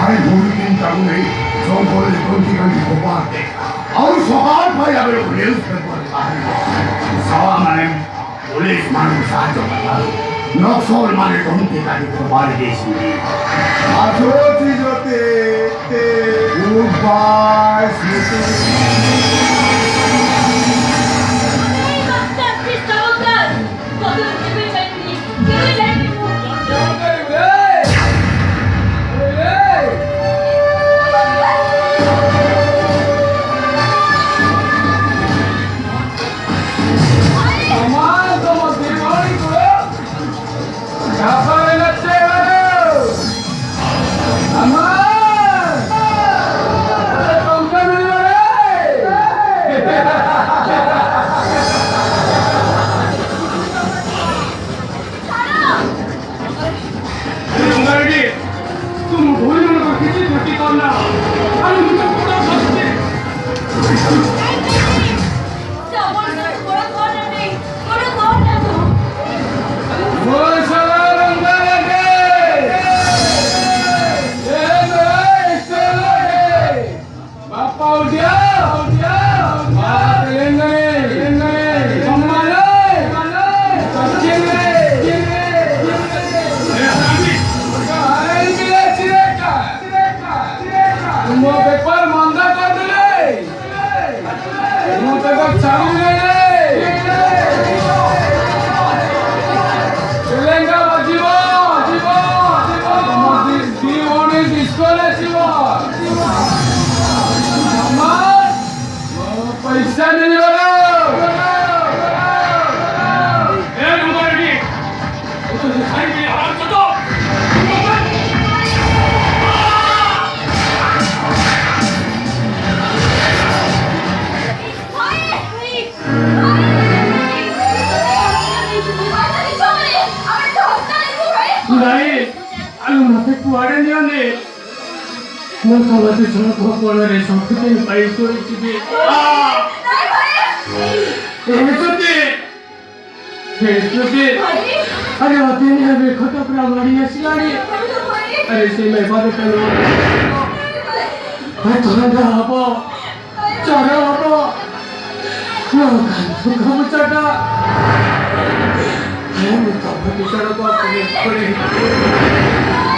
ভাই ভূমিহীন কারণে জঙ্গলের প্রতিকারী গোপাতে আর সকাল ভাই আবার নিউজ পেপার সওয়া মানে পুলিশ মানুষ সাহায্য করা নকশল মানে প্রতিকারী গোপাল দেশি আসোছি জতে গুড বাই স্মৃতি अरे होते नहीं अबे खटा पूरा मारी असलानी अरे से मैं बात करो मैं थोड़ा आपो चारा आपो ना काम चाटा है मुझे तो बेचारा को अपने पड़े